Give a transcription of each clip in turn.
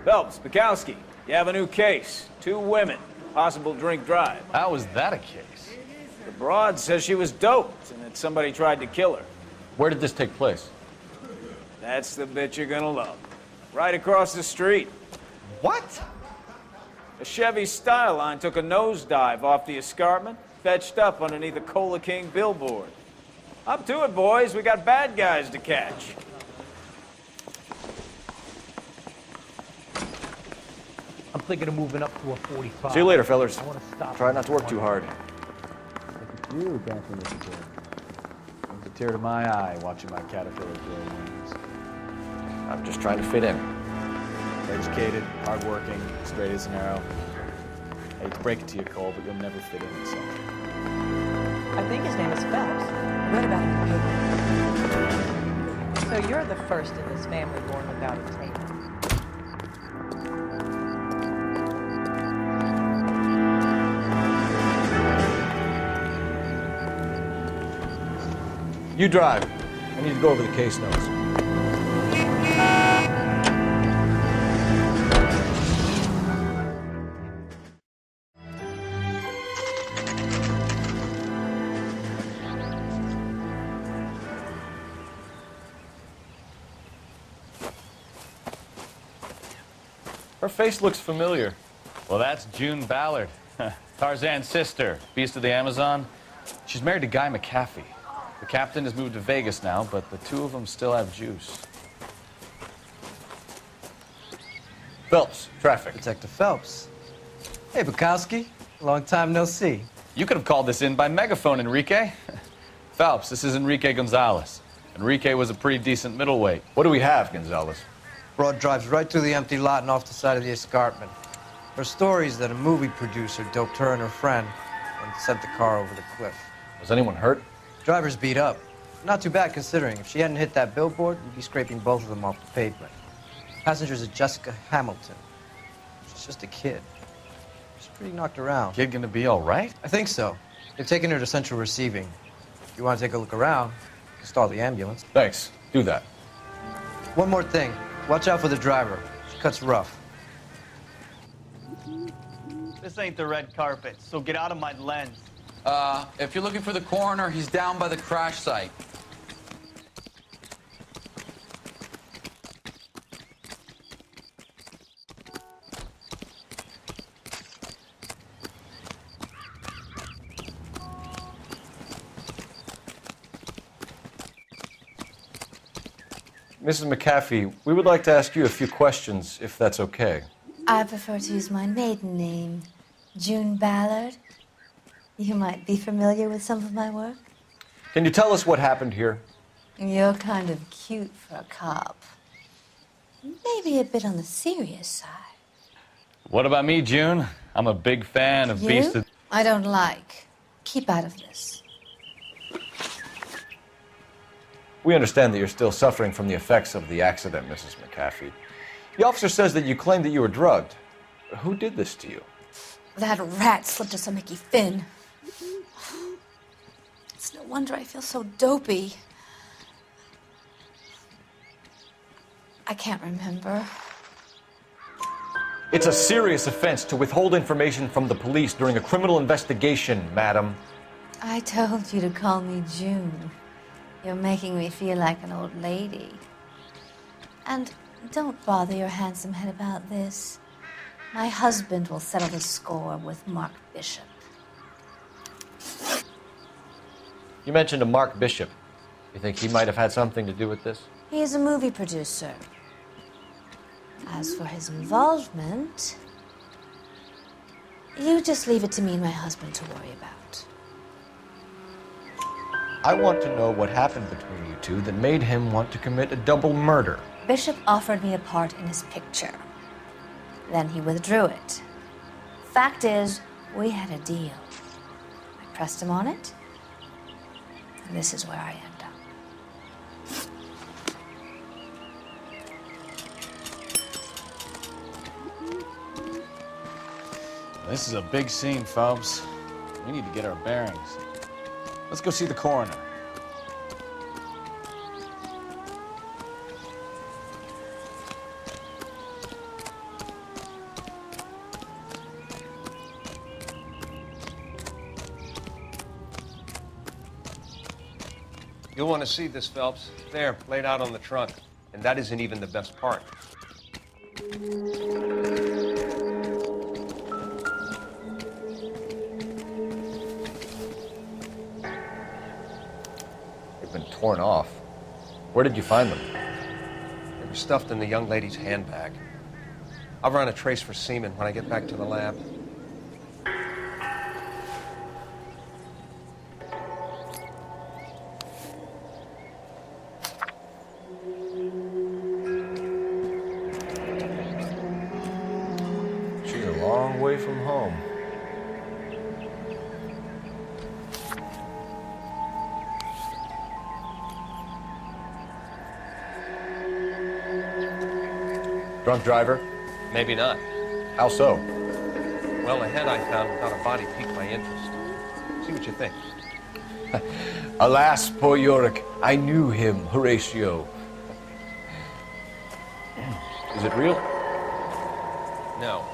Phelps, Bukowski, you have a new case. 2 women, possible drink drive. How is that a case? The broad says she was doped and that somebody tried to kill her. Where did this take place? That's the bit you're gonna love. Right across the street. What? A Chevy Styline took a nosedive off the escarpment, fetched up underneath a Cola King billboard. Up to it, boys. We got bad guys to catch. I'm thinking of moving up to a 45. See you later, fellas. I want to stop. Try not to work too hard. Look at you dancing with the girl. Brings a tear to my eye watching my caterpillar grow wings. I'm just trying to fit in. Educated, hardworking, straight as an arrow. I hate to break it to you, Cole, but you'll never fit in with something. I think his name is Phelps. I read about him in the paper. So you're the first in this family born without a tail. You drive. I need to go over the case notes. Her face looks familiar. Well, that's June Ballard, Tarzan's sister, beast of the Amazon. She's married to Guy McAfee. The captain has moved to Vegas now, but the 2 of them still have juice. Phelps, traffic. Detective Phelps. Hey, Bukowski. Long time no see. You could have called this in by megaphone, Enrique. Phelps, this is Enrique Gonzalez. Enrique was a pretty decent middleweight. What do we have, Gonzalez? Broad drives right through the empty lot and off the side of the escarpment. Her stories that a movie producer doped her and her friend and sent the car over the cliff. Was anyone hurt? Driver's beat up. Not too bad considering. If she hadn't hit that billboard, we'd be scraping both of them off the pavement. Passenger's is Jessica Hamilton. She's just a kid. She's pretty knocked around. Kid gonna be all right? I think so. They've taken her to central receiving. If you want to take a look around, you can stall the ambulance. Thanks. Do that. One more thing. Watch out for the driver. She cuts rough. This ain't the red carpet, so get out of my lens. If you're looking for the coroner, he's down by the crash site. Mrs. McAfee, we would like to ask you a few questions, if that's okay. I prefer to use my maiden name, June Ballard. You might be familiar with some of my work. Can you tell us what happened here? You're kind of cute for a cop. Maybe a bit on the serious side. What about me, June? I'm a big fan of Beast of... I don't like. Keep out of this. We understand that you're still suffering from the effects of the accident, Mrs. McAfee. The officer says that you claimed that you were drugged. Who did this to you? That rat slipped us a Mickey Finn. It's no wonder I feel so dopey. I can't remember. It's a serious offense to withhold information from the police during a criminal investigation, madam. I told you to call me June. You're making me feel like an old lady. And don't bother your handsome head about this. My husband will settle the score with Mark Bishop. You mentioned a Mark Bishop. You think he might have had something to do with this? He is a movie producer. As for his involvement, you just leave it to me and my husband to worry about. I want to know what happened between you two that made him want to commit a double murder. Bishop offered me a part in his picture. Then he withdrew it. Fact is, we had a deal. I pressed him on it, and this is where I end up. This is a big scene, Phelps. We need to get our bearings. Let's go see the coroner. You'll want to see this, Phelps. There, laid out on the trunk. And that isn't even the best part. They've been torn off. Where did you find them? They were stuffed in the young lady's handbag. I'll run a trace for semen when I get back to the lab. She's a long way from home. Drunk driver? Maybe not. How so? Well, the head I found without a body piqued my interest. See what you think. Alas, poor Yorick, I knew him, Horatio. Is it real? No.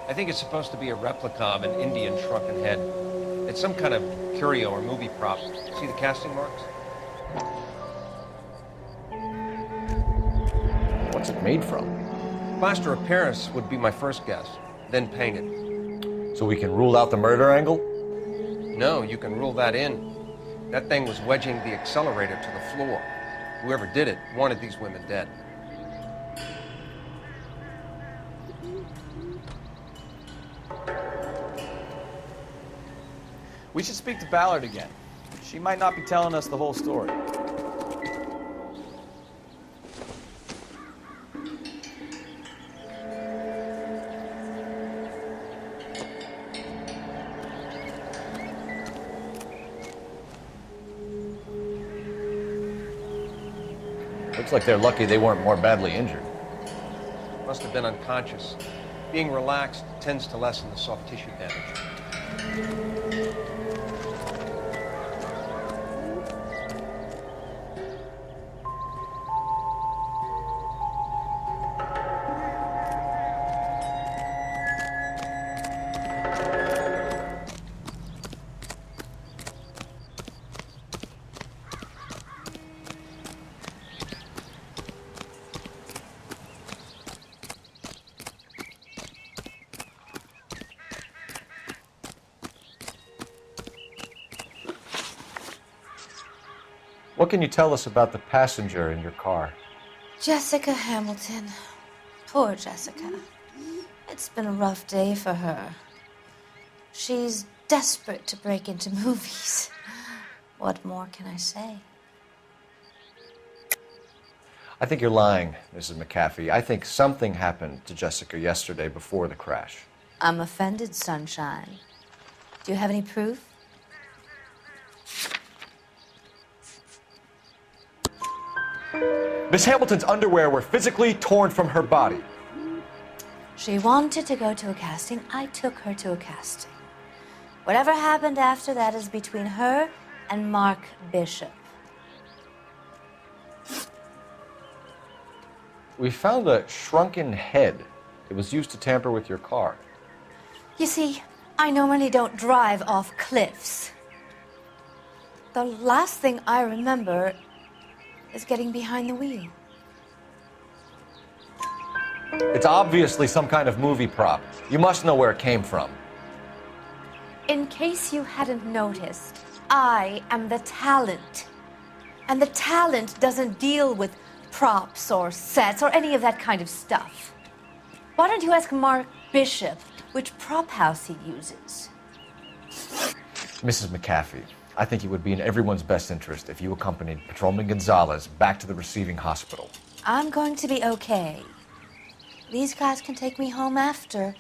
I think it's supposed to be a replica of an Indian shrunken head. It's some kind of curio or movie prop. See the casting marks? What's it made from? Plaster of Paris would be my first guess, then painted. So we can rule out the murder angle? No, you can rule that in. That thing was wedging the accelerator to the floor. Whoever did it wanted these women dead. We should speak to Ballard again. She might not be telling us the whole story. Looks like they're lucky they weren't more badly injured. Must have been unconscious. Being relaxed tends to lessen the soft tissue damage. What can you tell us about the passenger in your car? Jessica Hamilton. Poor Jessica. It's been a rough day for her. She's desperate to break into movies. What more can I say? I think you're lying, Mrs. McAfee. I think something happened to Jessica yesterday before the crash. I'm offended, Sunshine. Do you have any proof? Miss Hamilton's underwear were physically torn from her body. She wanted to go to a casting. I took her to a casting. Whatever happened after that is between her and Mark Bishop. We found a shrunken head. It was used to tamper with your car. You see, I normally don't drive off cliffs. The last thing I remember is getting behind the wheel. It's obviously some kind of movie prop. You must know where it came from. In case you hadn't noticed, I am the talent. And the talent doesn't deal with props or sets or any of that kind of stuff. Why don't you ask Mark Bishop which prop house he uses? Mrs. McAfee, I think it would be in everyone's best interest if you accompanied Patrolman Gonzalez back to the receiving hospital. I'm going to be okay. These guys can take me home after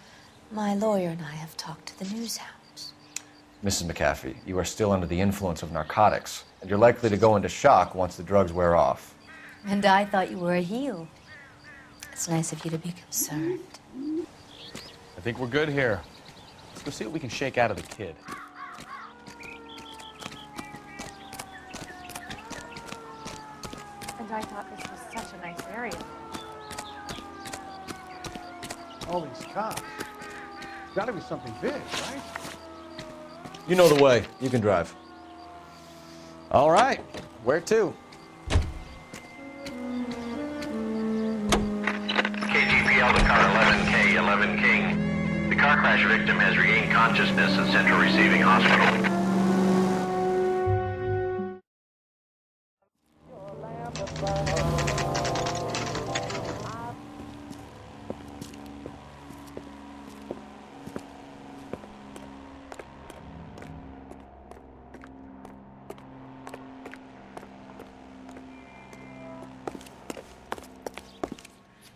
my lawyer and I have talked to the news hounds. Mrs. McAfee, you are still under the influence of narcotics, and you're likely to go into shock once the drugs wear off. And I thought you were a heel. It's nice of you to be concerned. I think we're good here. Let's go see what we can shake out of the kid. And I thought this was such a nice area. All these cops. Gotta be something big, right? You know the way. You can drive. All right. Where to? KGPL to car 11K, 11 King. The car crash victim has regained consciousness in Central Receiving Hospital.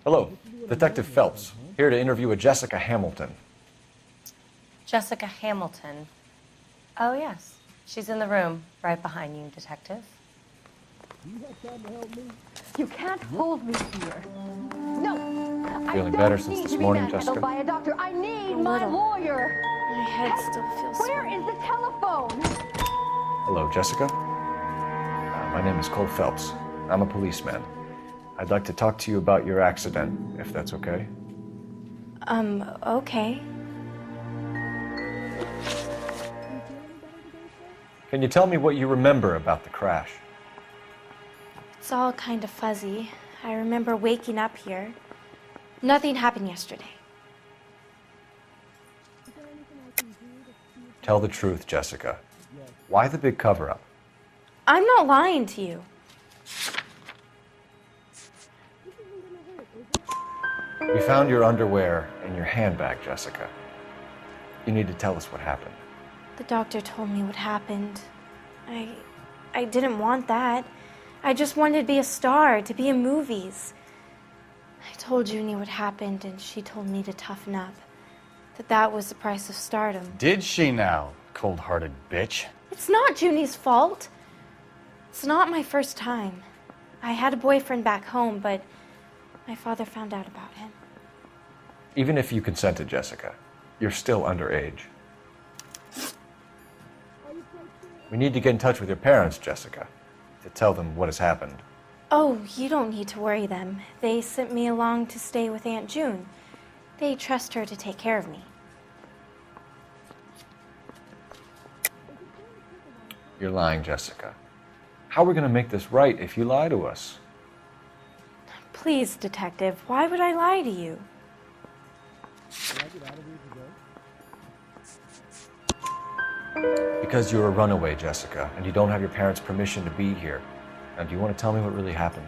Hello, Detective Phelps, here to interview a Jessica Hamilton. Jessica Hamilton. Oh, yes. She's in the room, right behind you, Detective. You can't hold me here. No. Feeling better since this morning, Jessica? By a doctor. I need my lawyer. My head still feels Where is the telephone? Hello, Jessica. My name is Cole Phelps. I'm a policeman. I'd like to talk to you about your accident, if that's okay. Okay. Can you tell me what you remember about the crash? It's all kind of fuzzy. I remember waking up here. Nothing happened yesterday. Tell the truth, Jessica. Why the big cover-up? I'm not lying to you. We found your underwear in your handbag, Jessica. You need to tell us what happened. The doctor told me what happened. I didn't want that. I just wanted to be a star, to be in movies. I told Junie what happened, and she told me to toughen up. That was the price of stardom. Did she now, cold-hearted bitch? It's not Junie's fault. It's not my first time. I had a boyfriend back home, but my father found out about him. Even if you consented, Jessica, you're still underage. We need to get in touch with your parents, Jessica, to tell them what has happened. Oh, you don't need to worry them. They sent me along to stay with Aunt June. They trust her to take care of me. You're lying, Jessica. How are we going to make this right if you lie to us? Please, Detective, why would I lie to you? Because you're a runaway, Jessica, and you don't have your parents' permission to be here. Now, do you want to tell me what really happened?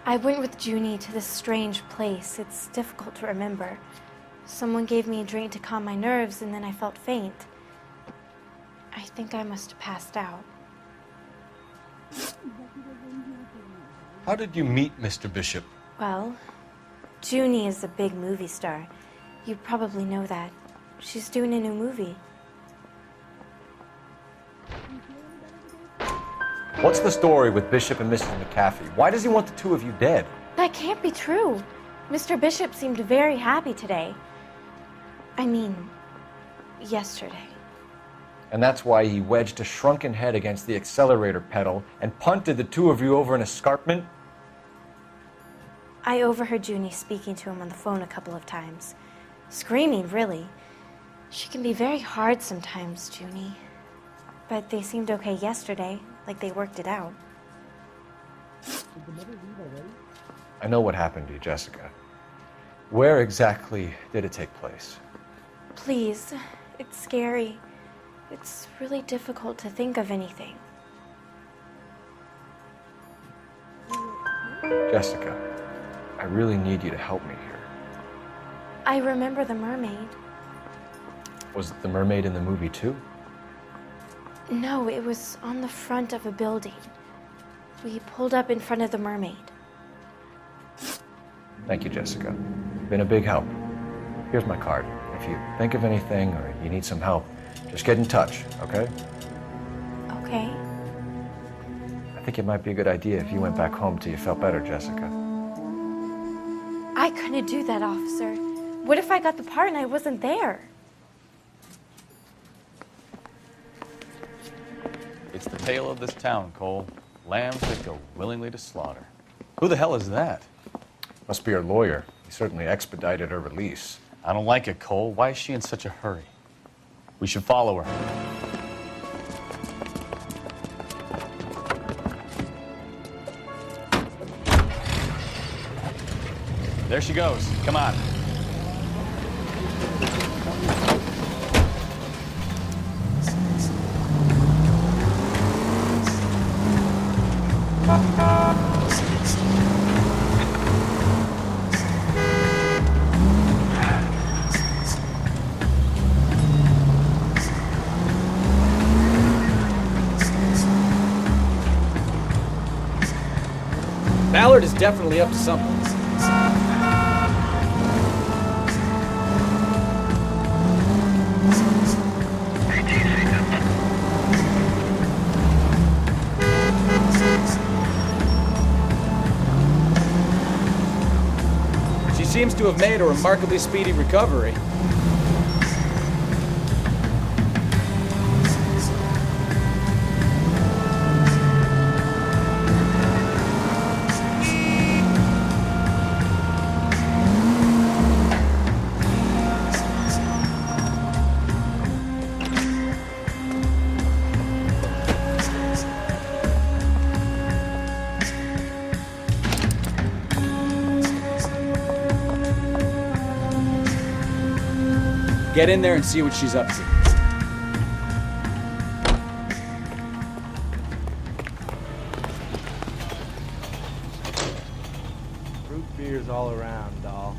I went with Junie to this strange place. It's difficult to remember. Someone gave me a drink to calm my nerves, and then I felt faint. I think I must have passed out. How did you meet Mr. Bishop? Well, Junie is a big movie star. You probably know that. She's doing a new movie. What's the story with Bishop and Mrs. McAfee? Why does he want the two of you dead? That can't be true. Mr. Bishop seemed very happy today. I mean, yesterday. And that's why he wedged a shrunken head against the accelerator pedal and punted the two of you over an escarpment? I overheard Junie speaking to him on the phone a couple of times. Screaming, really. She can be very hard sometimes, Junie. But they seemed okay yesterday, like they worked it out. I know what happened to you, Jessica. Where exactly did it take place? Please, it's scary. It's really difficult to think of anything. Jessica, I really need you to help me here. I remember the mermaid. Was the mermaid in the movie too? No, it was on the front of a building. We pulled up in front of the mermaid. Thank you, Jessica. Been a big help. Here's my card. If you think of anything or you need some help, just get in touch, okay? Okay. I think it might be a good idea if you went back home till you felt better, Jessica. I couldn't do that, officer. What if I got the part and I wasn't there? It's the tale of this town, Cole. Lambs that go willingly to slaughter. Who the hell is that? Must be her lawyer. He certainly expedited her release. I don't like it, Cole. Why is she in such a hurry? We should follow her. There she goes. Come on. Ballard is definitely up to something. She seems to have made a remarkably speedy recovery. Get in there and see what she's up to. Root beers all around, doll.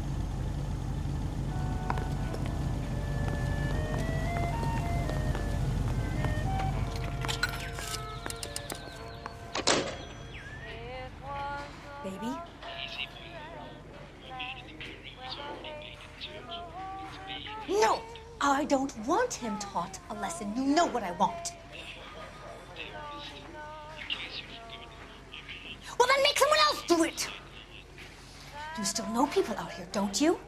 Baby? No! I don't want him taught a lesson. You know what I want. Well, then make someone else do it! You still know people out here, don't you?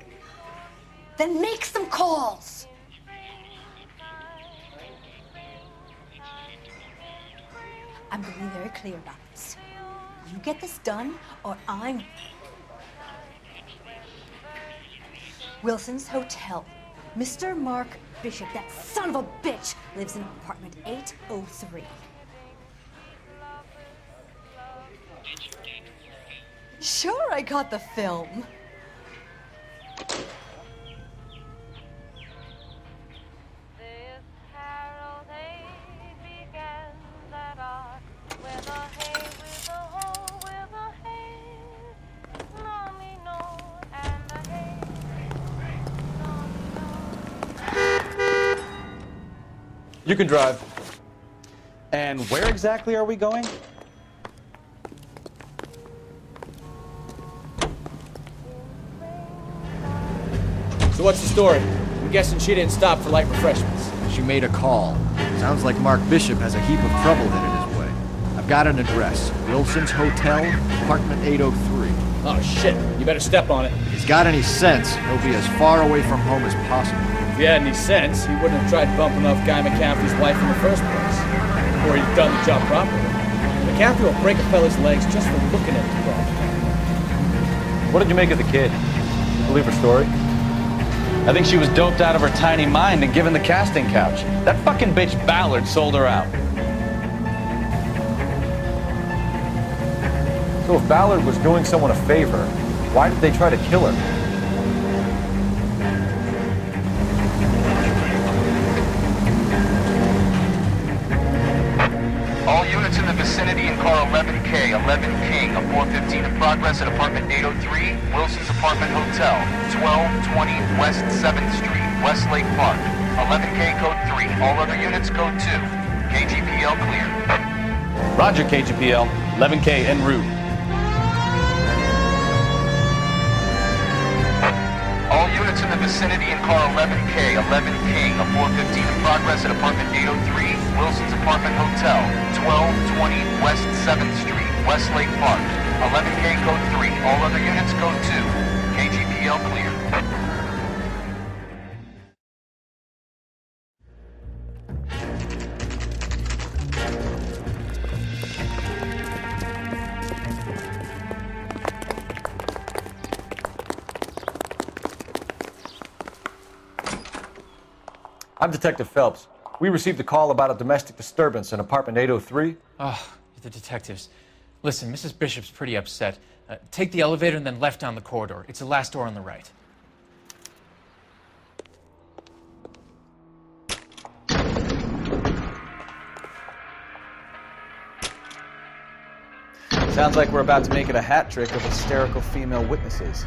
Then make some calls! I'm going to be very clear about this. You get this done, or I'm... Wilson's Hotel. Mr. Mark Bishop, that son of a bitch, lives in apartment 803. Sure, I got the film. You can drive. And where exactly are we going? So what's the story? I'm guessing she didn't stop for light refreshments. She made a call. Sounds like Mark Bishop has a heap of trouble headed his way. I've got an address. Wilson's Hotel, apartment 803. Oh shit, you better step on it. If he's got any sense, he'll be as far away from home as possible. If he had any sense, he wouldn't have tried bumping off Guy McCaffrey's wife in the first place. Or he'd done the job properly. McCaffrey will break a fella's legs just for looking at the problem. What did you make of the kid? Believe her story? I think she was doped out of her tiny mind and given the casting couch. That fucking bitch Ballard sold her out. So if Ballard was doing someone a favor, why did they try to kill her? All units in the vicinity in car 11K, 11 King, a 415 in progress at apartment 803, Wilson's Apartment Hotel, 1220 West 7th Street, Westlake Park. 11K code 3, all other units code 2. KGPL clear. Roger, KGPL. 11K en route. All units in the vicinity in car 11K, 11 King, a 415 in progress at apartment 803, Wilson's Apartment Hotel, 1220 West 7th Street, Westlake Park. 11K code 3, all other units code 2. KGPL clear. I'm Detective Phelps. We received a call about a domestic disturbance in apartment 803. Oh, the detectives. Listen, Mrs. Bishop's pretty upset. Take the elevator and then left down the corridor. It's the last door on the right. Sounds like we're about to make it a hat trick of hysterical female witnesses.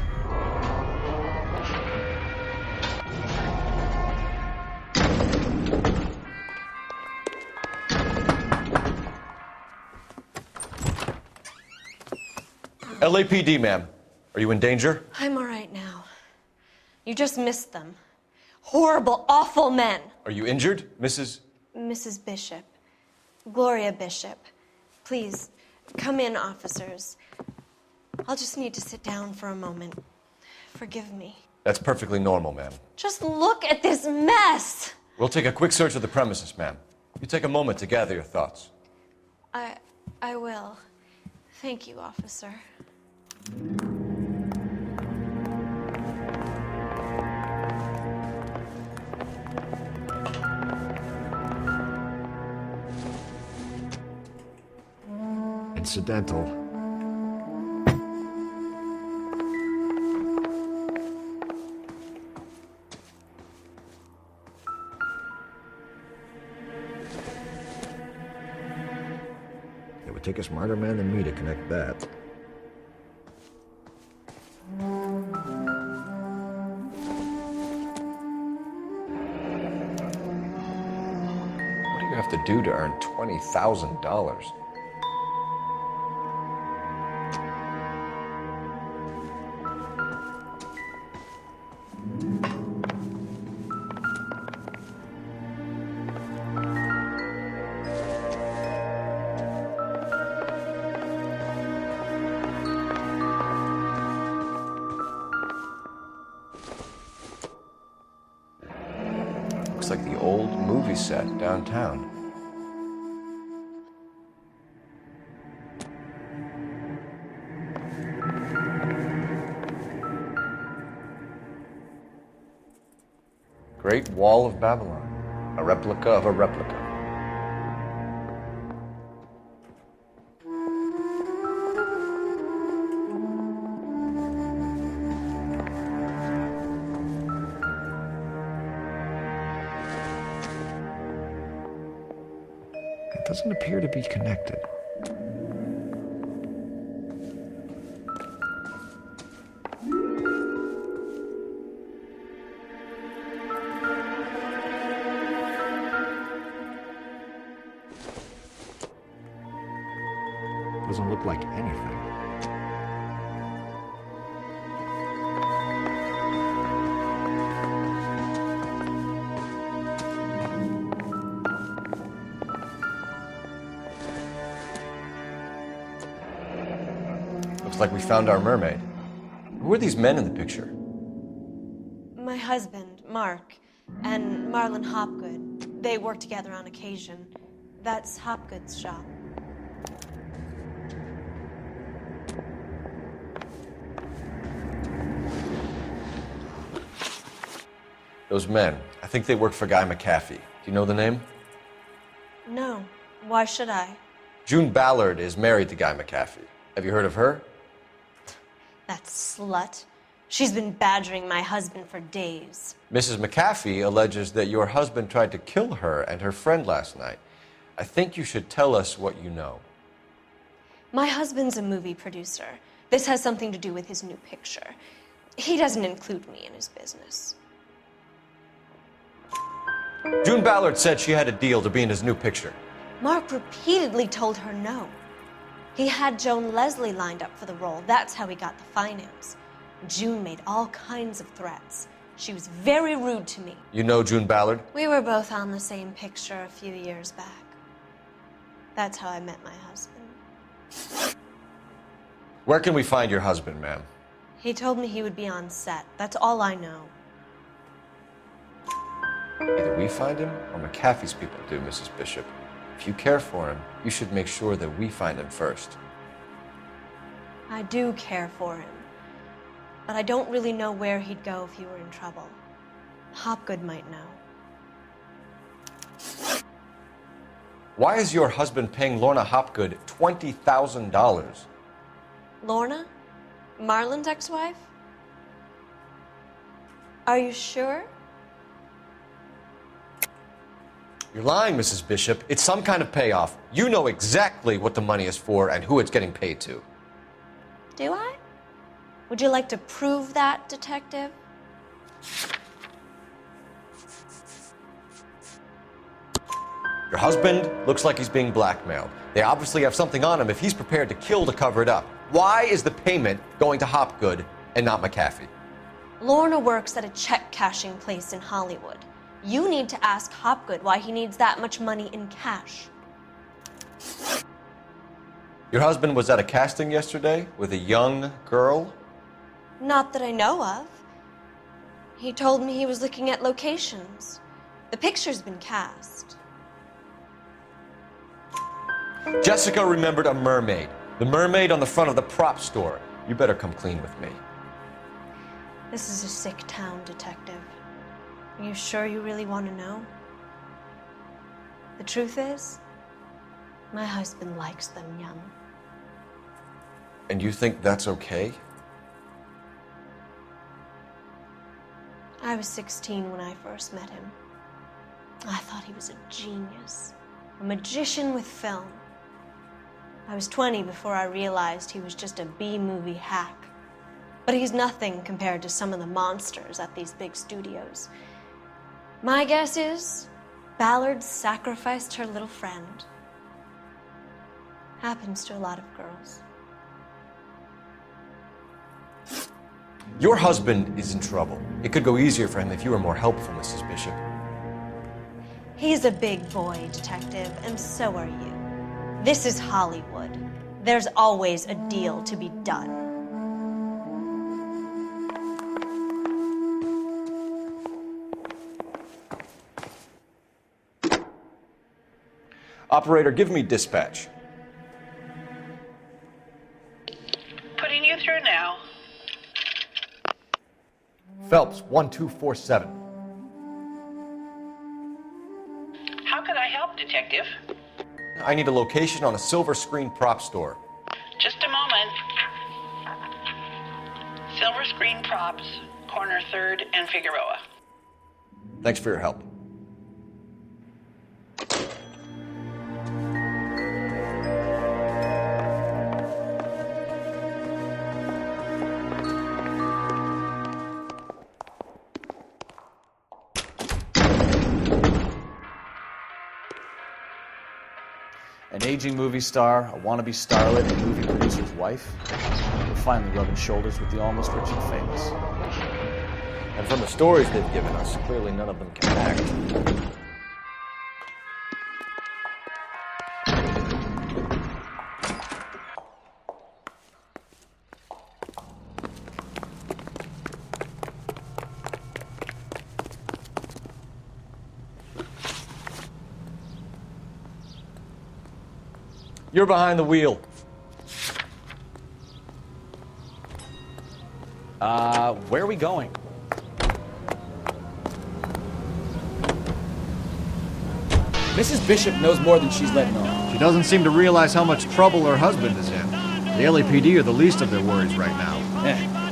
LAPD, ma'am. Are you in danger? I'm all right now. You just missed them. Horrible, awful men. Are you injured, Mrs.? Mrs. Bishop. Gloria Bishop. Please, come in, officers. I'll just need to sit down for a moment. Forgive me. That's perfectly normal, ma'am. Just look at this mess! We'll take a quick search of the premises, ma'am. You take a moment to gather your thoughts. I will. Thank you, officer. Incidental. It would take a smarter man than me to connect that. What do you have to do to earn $20,000? Looks like the old movie set downtown. Great Wall of Babylon, a replica of a replica. It doesn't appear to be connected. Doesn't look like anything. Looks like we found our mermaid. Who are these men in the picture? My husband, Mark, and Marlon Hopgood. They work together on occasion. That's Hopgood's shop. Those men, I think they work for Guy McAfee. Do you know the name? No. Why should I? June Ballard is married to Guy McAfee. Have you heard of her? That slut. She's been badgering my husband for days. Mrs. McAfee alleges that your husband tried to kill her and her friend last night. I think you should tell us what you know. My husband's a movie producer. This has something to do with his new picture. He doesn't include me in his business. June Ballard said she had a deal to be in his new picture. Mark repeatedly told her no. He had Joan Leslie lined up for the role. That's how he got the finance. June made all kinds of threats. She was very rude to me. You know June Ballard? We were both on the same picture a few years back. That's how I met my husband. Where can we find your husband, ma'am? He told me he would be on set. That's all I know. Either we find him or McAfee's people do, Mrs. Bishop. If you care for him, you should make sure that we find him first. I do care for him. But I don't really know where he'd go if he were in trouble. Hopgood might know. Why is your husband paying Lorna Hopgood $20,000? Lorna? Marlon's ex-wife? Are you sure? You're lying, Mrs. Bishop. It's some kind of payoff. You know exactly what the money is for and who it's getting paid to. Do I? Would you like to prove that, detective? Your husband looks like he's being blackmailed. They obviously have something on him if he's prepared to kill to cover it up. Why is the payment going to Hopgood and not McAfee? Lorna works at a check-cashing place in Hollywood. You need to ask Hopgood why he needs that much money in cash. Your husband was at a casting yesterday with a young girl? Not that I know of. He told me he was looking at locations. The picture's been cast. Jessica remembered a mermaid. The mermaid on the front of the prop store. You better come clean with me. This is a sick town, detective. Are you sure you really want to know? The truth is, my husband likes them young. And you think that's okay? I was 16 when I first met him. I thought he was a genius, a magician with film. I was 20 before I realized he was just a B-movie hack. But he's nothing compared to some of the monsters at these big studios. My guess is Ballard sacrificed her little friend. Happens to a lot of girls. Your husband is in trouble. It could go easier for him if you were more helpful, Mrs. Bishop. He's a big boy, detective, and so are you. This is Hollywood. There's always a deal to be done. Operator, give me dispatch. Putting you through now. Phelps, 1247. How can I help, Detective? I need a location on a silver screen prop store. Just a moment. Silver Screen Props, corner 3rd and Figueroa. Thanks for your help. An aging movie star, a wannabe starlet, and movie producer's wife. We're finally rubbing shoulders with the almost rich and famous. And from the stories they've given us, clearly none of them can act. You're behind the wheel. Where are we going? Mrs. Bishop knows more than she's letting on. She doesn't seem to realize how much trouble her husband is in. The LAPD are the least of their worries right now.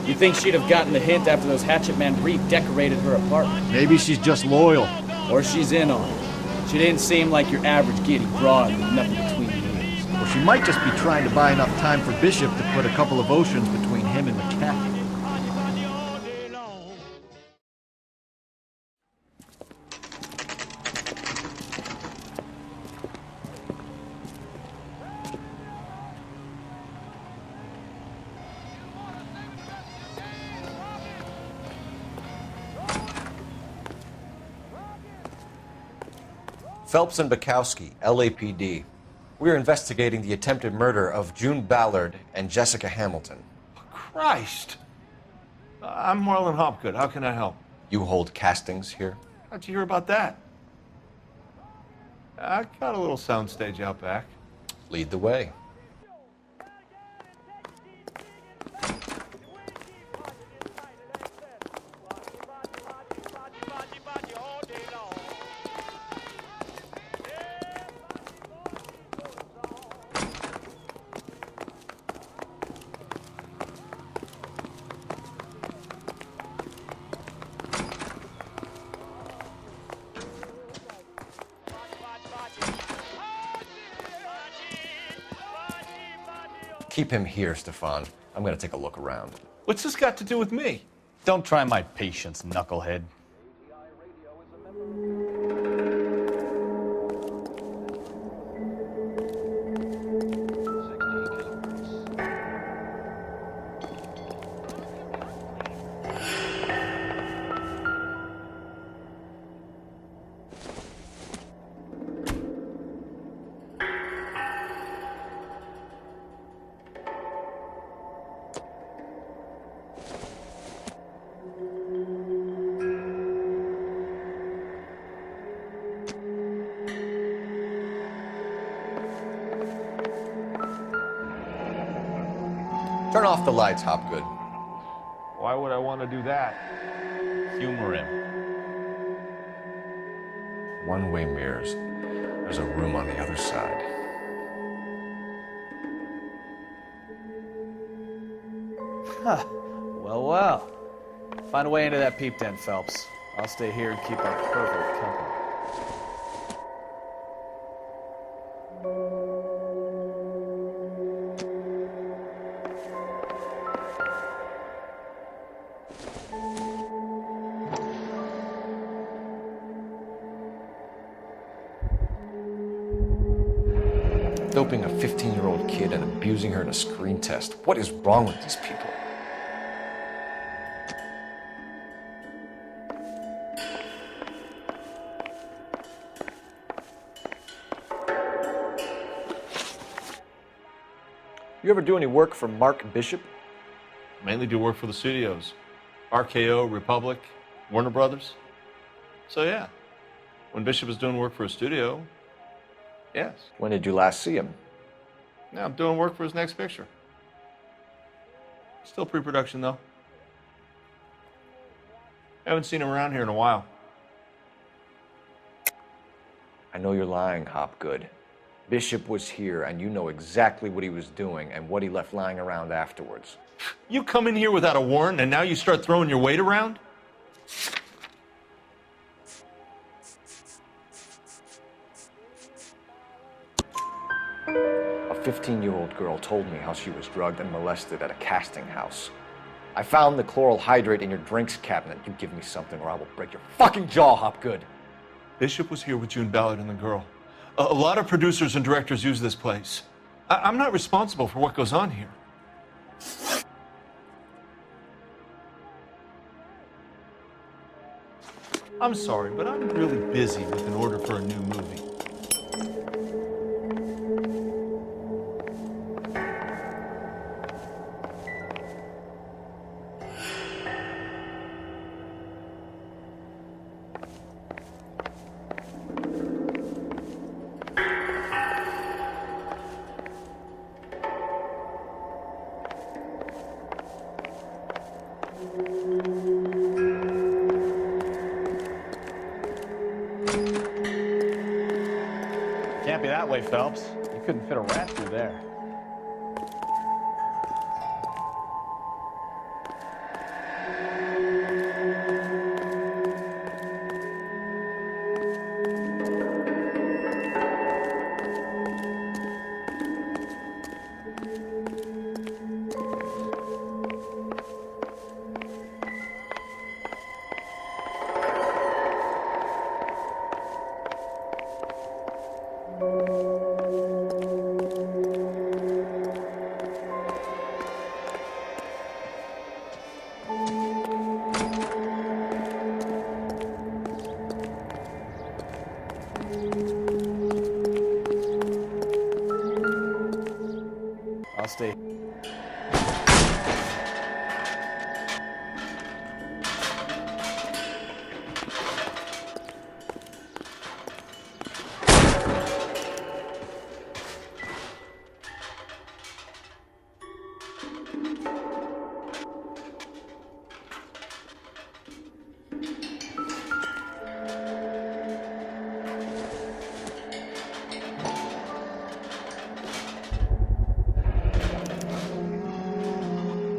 You'd think she'd have gotten the hint after those Hatchet Man redecorated her apartment. Maybe she's just loyal. Or she's in on it. She didn't seem like your average giddy broad with nothing between the ears. Or she might just be trying to buy enough time for Bishop to put a couple of oceans between him and McAfee. Phelps and Bukowski, LAPD. We're investigating the attempted murder of June Ballard and Jessica Hamilton. Christ! I'm Marlon Hopgood. How can I help? You hold castings here? How'd you hear about that? I got a little soundstage out back. Lead the way. Keep him here, Stefan. I'm gonna take a look around. What's this got to do with me? Don't try my patience, knucklehead. Turn off the lights, Hopgood. Why would I want to do that? Humor him. One-way mirrors. There's a room on the other side. Huh. Well, well. Find a way into that peep den, Phelps. I'll stay here and keep our pervert company. Doping a 15-year-old kid and abusing her in a screen test. What is wrong with these people? You ever do any work for Mark Bishop? Mainly do work for the studios. RKO, Republic, Warner Brothers. So yeah, when Bishop is doing work for a studio, yes. When did you last see him? Now I'm doing work for his next picture. Still pre-production though. Haven't seen him around here in a while. I know you're lying, Hopgood. Bishop was here, and you know exactly what he was doing and what he left lying around afterwards. You come in here without a warrant, and now you start throwing your weight around? A 15-year-old girl told me how she was drugged and molested at a casting house. I found the chloral hydrate in your drinks cabinet. You give me something or I will break your fucking jaw, Hopgood. Bishop was here with June Ballard and the girl. A lot of producers and directors use this place. I'm not responsible for what goes on here. I'm sorry, but I'm really busy with an order for a new movie. Can't be that way, Phelps. You couldn't fit a rat through there. I'll stay.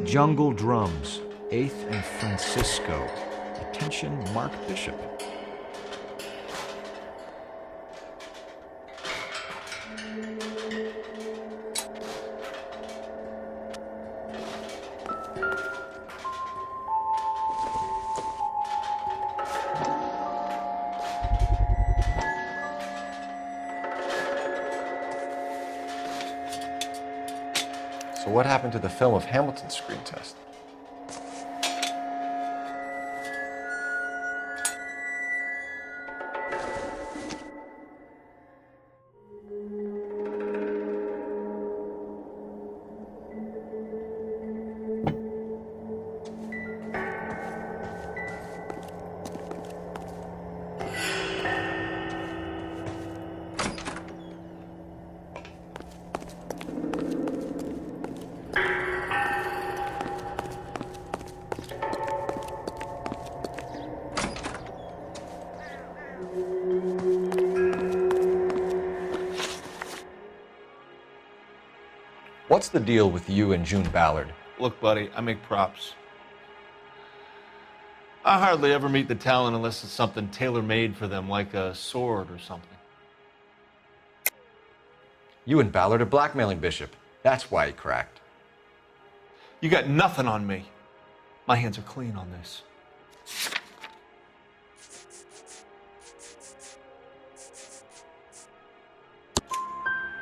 Jungle Drums, 8th and Francisco. Attention, Mark Bishop. But what happened to the film of Hamilton's screen test? What's the deal with you and June Ballard? Look, buddy, I make props. I hardly ever meet the talent unless it's something tailor-made for them, like a sword or something. You and Ballard are blackmailing Bishop. That's why he cracked. You got nothing on me. My hands are clean on this.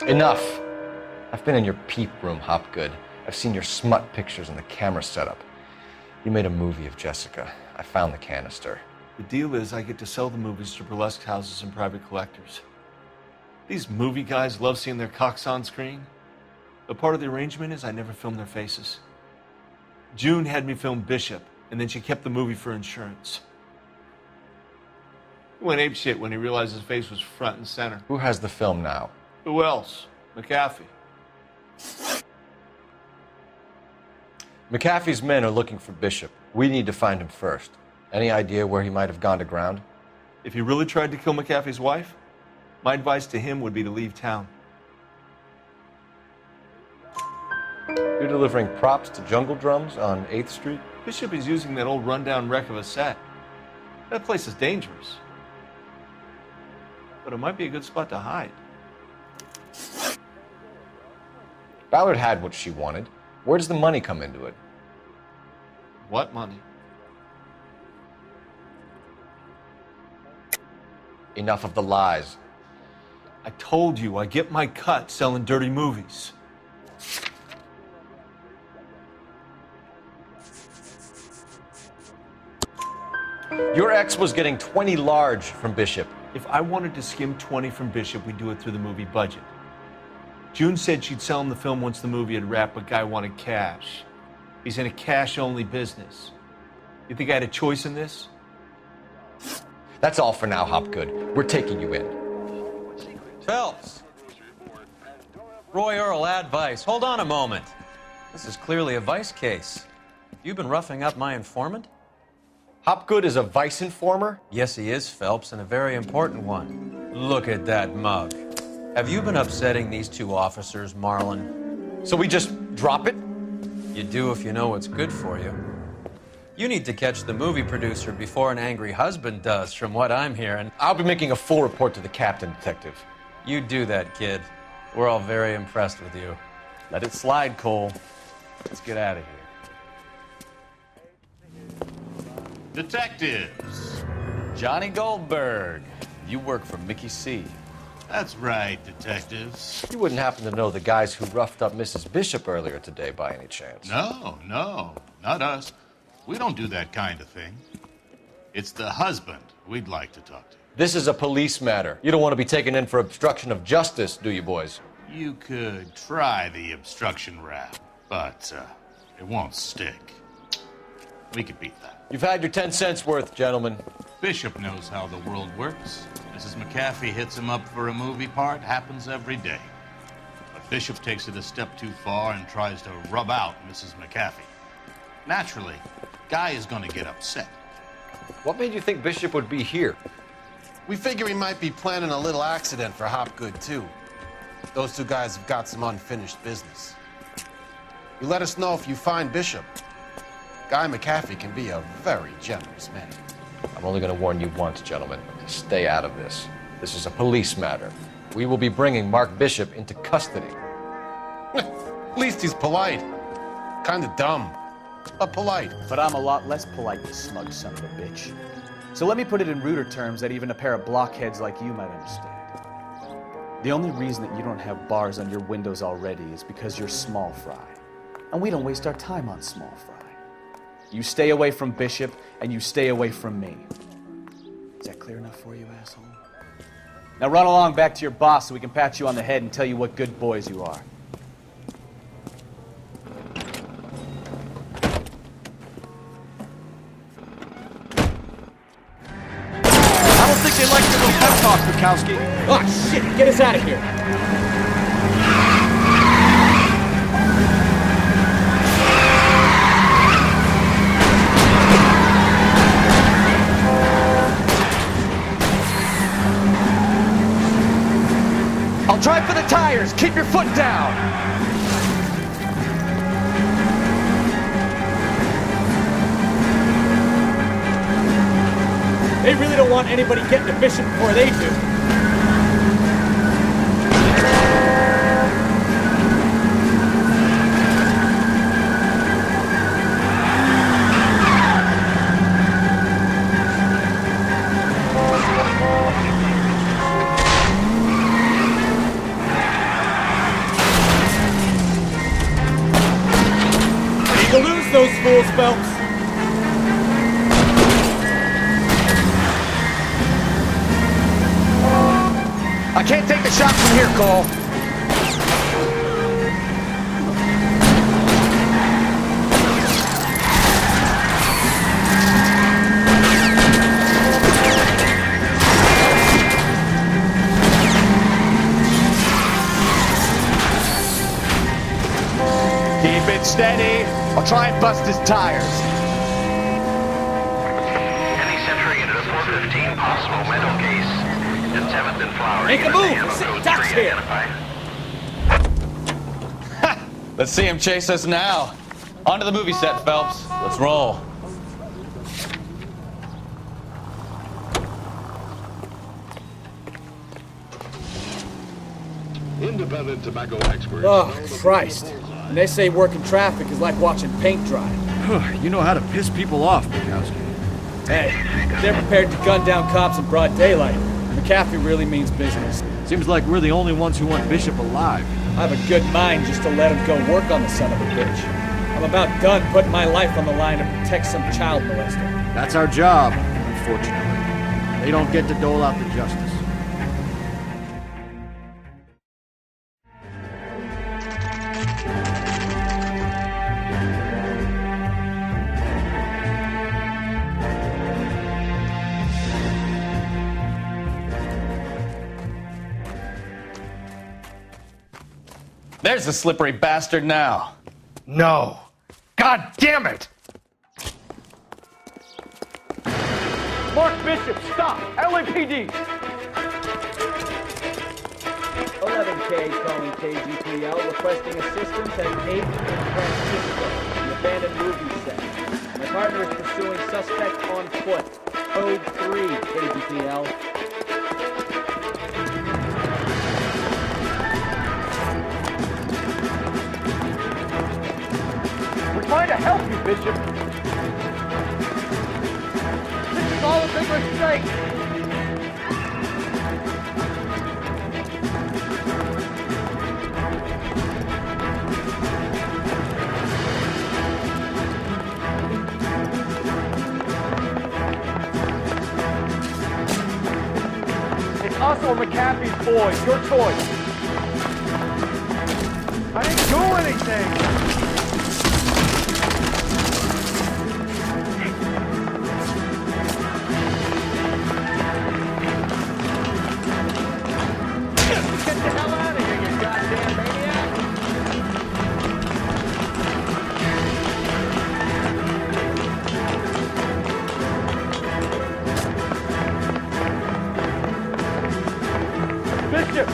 Enough. I've been in your peep room, Hopgood. I've seen your smut pictures and the camera setup. You made a movie of Jessica. I found the canister. The deal is I get to sell the movies to burlesque houses and private collectors. These movie guys love seeing their cocks on screen. But part of the arrangement is I never film their faces. June had me film Bishop, and then she kept the movie for insurance. He went apeshit when he realized his face was front and center. Who has the film now? Who else? McAfee. McAfee's men are looking for Bishop. We need to find him first. Any idea where he might have gone to ground? If he really tried to kill McAfee's wife, my advice to him would be to leave town. You're delivering props to Jungle Drums on 8th Street? Bishop is using that old rundown wreck of a set. That place is dangerous. But it might be a good spot to hide. Ballard had what she wanted. Where does the money come into it? What money? Enough of the lies. I told you I get my cut selling dirty movies. Your ex was getting 20 large from Bishop. If I wanted to skim 20 from Bishop, we'd do it through the movie budget. June said she'd sell him the film once the movie had wrapped, but Guy wanted cash. He's in a cash-only business. You think I had a choice in this? That's all for now, Hopgood. We're taking you in. Phelps! Roy Earl, ad vice. Hold on a moment. This is clearly a vice case. You've been roughing up my informant? Hopgood is a vice informer? Yes, he is, Phelps, and a very important one. Look at that mug. Have you been upsetting these two officers, Marlon? So we just drop it? You do if you know what's good for you. You need to catch the movie producer before an angry husband does, from what I'm hearing. I'll be making a full report to the captain, Detective. You do that, kid. We're all very impressed with you. Let it slide, Cole. Let's get out of here. Detectives. Johnny Goldberg. You work for Mickey C. That's right, detectives. You wouldn't happen to know the guys who roughed up Mrs. Bishop earlier today by any chance? No, not us. We don't do that kind of thing. It's the husband we'd like to talk to. This is a police matter. You don't want to be taken in for obstruction of justice, do you, boys? You could try the obstruction rap, but it won't stick. We could beat that. You've had your 10 cents worth, gentlemen. Bishop knows how the world works. Mrs. McAfee hits him up for a movie part. Happens every day. But Bishop takes it a step too far and tries to rub out Mrs. McAfee. Naturally, Guy is going to get upset. What made you think Bishop would be here? We figure he might be planning a little accident for Hopgood, too. Those two guys have got some unfinished business. You let us know if you find Bishop. Guy McAfee can be a very generous man. I'm only going to warn you once, gentlemen. Stay out of this. This is a police matter. We will be bringing Mark Bishop into custody. At least he's polite. Kind of dumb, but polite. But I'm a lot less polite, you smug son of a bitch. So let me put it in ruder terms that even a pair of blockheads like you might understand. The only reason that you don't have bars on your windows already is because you're small fry. and we don't waste our time on small fry. You stay away from Bishop, and you stay away from me. Is that clear enough for you, asshole? Now run along back to your boss so we can pat you on the head and tell you what good boys you are. I don't think they like your little pep talk, Bukowski. Oh, shit! Get us out of here! I'll try for the tires. Keep your foot down. They really don't want anybody getting to Bishop before they do. To lose those fools, Phelps. I can't take the shot from here, Cole. Keep it steady. I'll try and bust his tires. Any Century into the 415 possible mental case. In 7th and Flower. Make a move! Ducks here! Let's see him chase us now. Onto the movie set, Phelps. Let's roll. Independent tobacco experts. Oh, Christ. And they say working traffic is like watching paint dry. You know how to piss people off, Bukowski. Hey, if they're prepared to gun down cops in broad daylight, McAfee really means business. Seems like we're the only ones who want Bishop alive. I have a good mind just to let him go work on the son of a bitch. I'm about done putting my life on the line to protect some child molester. That's our job, unfortunately. They don't get to dole out the justice. There's the slippery bastard now. No. God damn it! Mark Bishop, stop! LAPD! 11K calling KGPL requesting assistance at 8 in Francisco, the abandoned movie set. My partner is pursuing suspect on foot. Code 3, KGPL. Trying to help you, Bishop. This is all a big mistake. It's us or McAfee's boys. Your choice. I didn't do anything.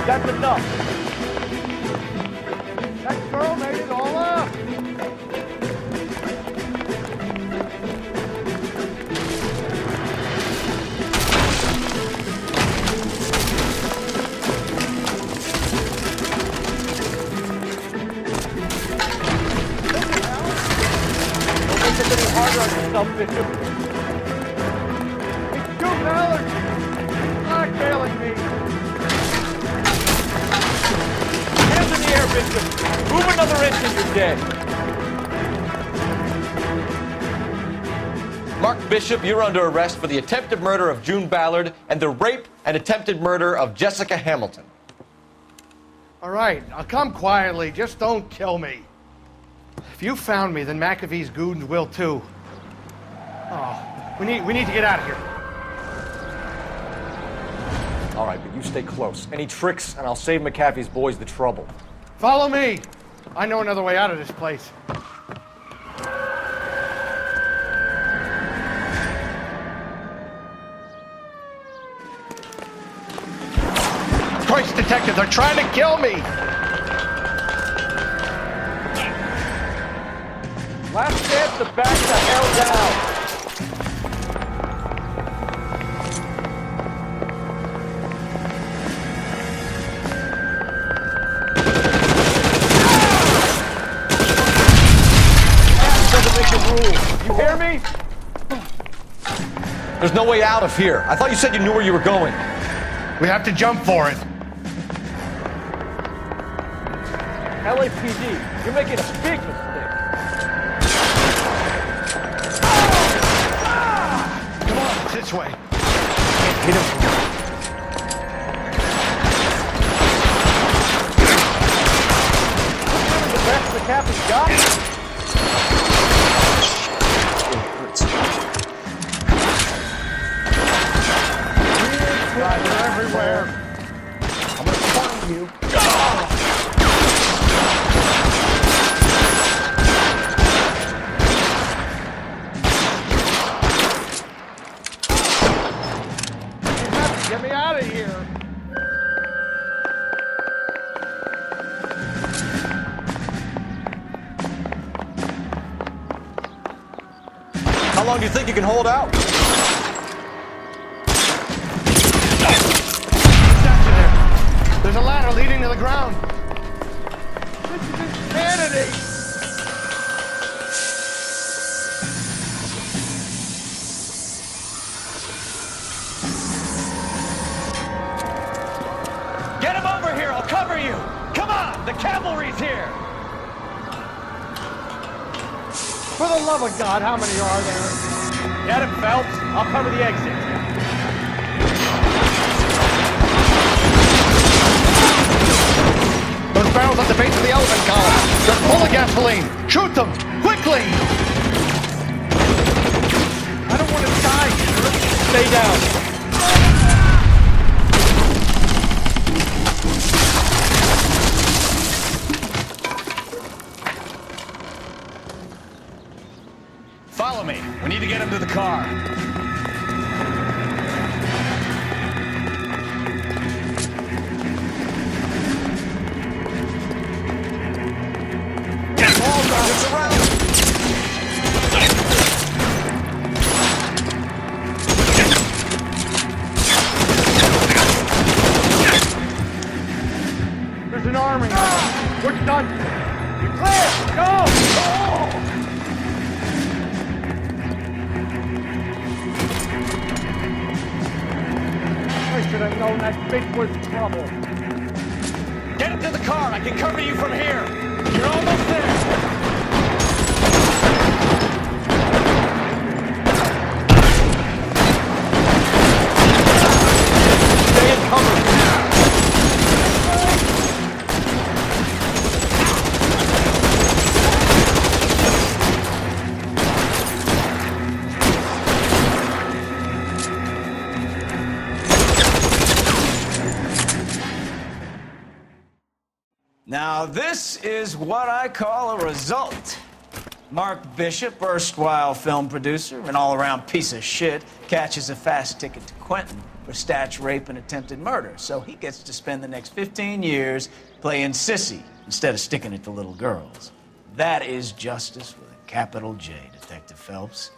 That's enough. That girl made it all up. Don't make it any harder on yourself, Bishop. It's Duke Allard. He's blackmailing me. Hands in the air, Bishop. Move another inch and you're dead. Mark Bishop, you're under arrest for the attempted murder of June Ballard and the rape and attempted murder of Jessica Hamilton. All right, I'll come quietly. Just don't kill me. If you found me, then McAfee's goons will too. Oh, we need to get out of here. All right, but you stay close. Any tricks, and I'll save McAfee's boys the trouble. Follow me. I know another way out of this place. Christ, detective, they're trying to kill me! Last chance to back the hell down. Doesn't make a rule. You hear me? There's no way out of here. I thought you said you knew where you were going. We have to jump for it. LAPD, you're making a big mistake. Come on, it's this way. Can't hit him. The best the captain's got. God, they're everywhere. I'm gonna find you. Get me out of here. How long do you think you can hold out? There's a ladder leading to the ground. This is insanity. Get him over here, I'll cover you! Come on, the cavalry's here! For the love of God, how many are there? Get him, Phelps. I'll cover the exit. Those barrels at the base of the elephant column. They're full of gasoline. Shoot them! Quickly! I don't want to die here. Stay down. Follow me. We need to get him to the car. It's around. There's an army. We're done. You're clear. Go! I should have known that bitch was trouble. Get him to the car. I can cover you from here. You're almost there. Stay in cover. Now, this is what I call a result. Mark Bishop, erstwhile film producer, an all-around piece of shit, catches a fast ticket to Quentin for statch rape and attempted murder. So he gets to spend the next 15 years playing sissy instead of sticking it to little girls. That is justice with a capital J, Detective Phelps.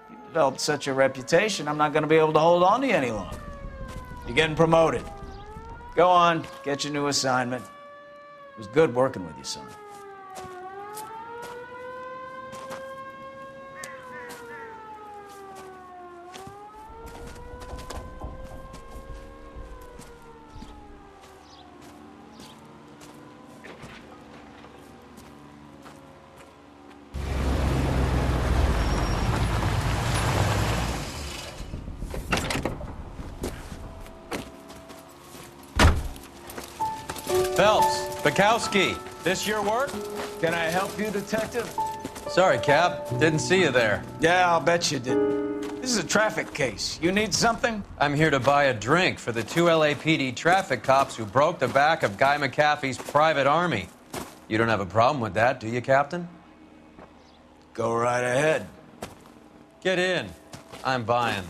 You developed such a reputation, I'm not going to be able to hold on to you any longer. You're getting promoted. Go on, get your new assignment. It was good working with you, son. Phelps, Bukowski, this your work? Can I help you, Detective? Sorry, Cap. Didn't see you there. Yeah, I'll bet you did. This is a traffic case. You need something? I'm here to buy a drink for the 2 LAPD traffic cops who broke the back of Guy McAfee's private army. You don't have a problem with that, do you, Captain? Go right ahead. Get in. I'm buying.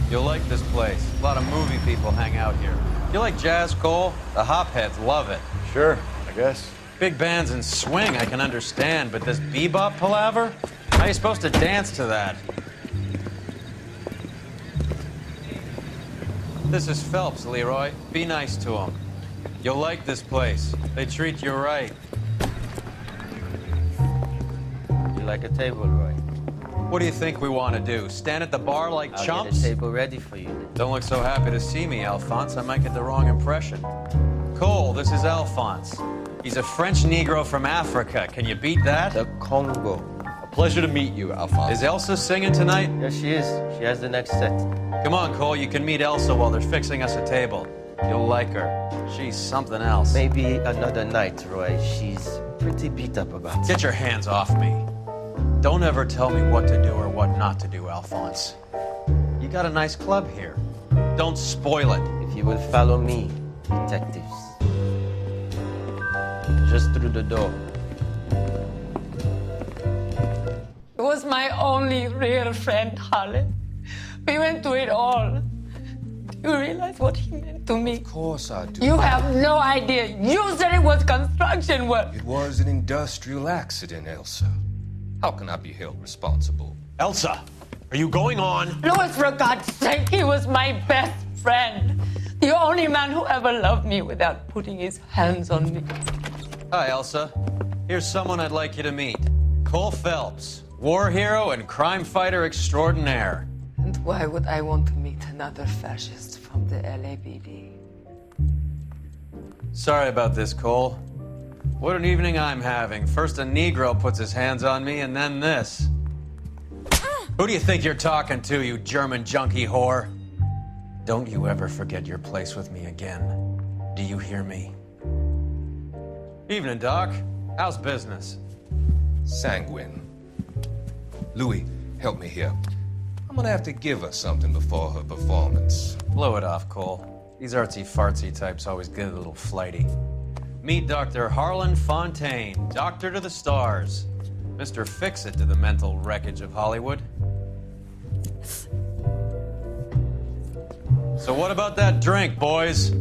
You'll like this place. A lot of movie people hang out here. You like jazz, Cole? The hopheads love it. Sure, I guess. Big bands and swing I can understand, but this bebop palaver? How are you supposed to dance to that? This is Phelps, Leroy. Be nice to him. You'll like this place. They treat you right. You like a table, Roy? What do you think we want to do? Stand at the bar like I'll chumps? get a table ready for you. Don't look so happy to see me, Alphonse. I might get the wrong impression. Cole, this is Alphonse. He's a French Negro from Africa. Can you beat that? The Congo. A pleasure to meet you, Alphonse. Is Elsa singing tonight? Yes, she is. She has the next set. Come on, Cole. You can meet Elsa while they're fixing us a table. You'll like her. She's something else. Maybe another night, Roy. She's pretty beat up about it. Get your hands off me. Don't ever tell me what to do or what not to do, Alphonse. You got a nice club here. Don't spoil it. If you will follow me, detectives. Just through the door. He was my only real friend, Harlan. We went through it all. Do you realize what he meant to me? Of course I do. You have no idea. You said it was construction work. It was an industrial accident, Elsa. How can I be held responsible? Elsa, are you going on? Louis, for God's sake, he was my best friend. The only man who ever loved me without putting his hands on me. Hi, Elsa. Here's someone I'd like you to meet. Cole Phelps, war hero and crime fighter extraordinaire. And why would I want to meet another fascist from the LAPD? Sorry about this, Cole. What an evening I'm having. First a Negro puts his hands on me, and then this. Who do you think you're talking to, you German junkie whore? Don't you ever forget your place with me again. Do you hear me? Evening, Doc. How's business? Sanguine. Louis, help me here. I'm gonna have to give her something before her performance. Blow it off, Cole. These artsy-fartsy types always get a little flighty. Meet Dr. Harlan Fontaine, doctor to the stars. Mr. Fix-It to the mental wreckage of Hollywood. So what about that drink, boys?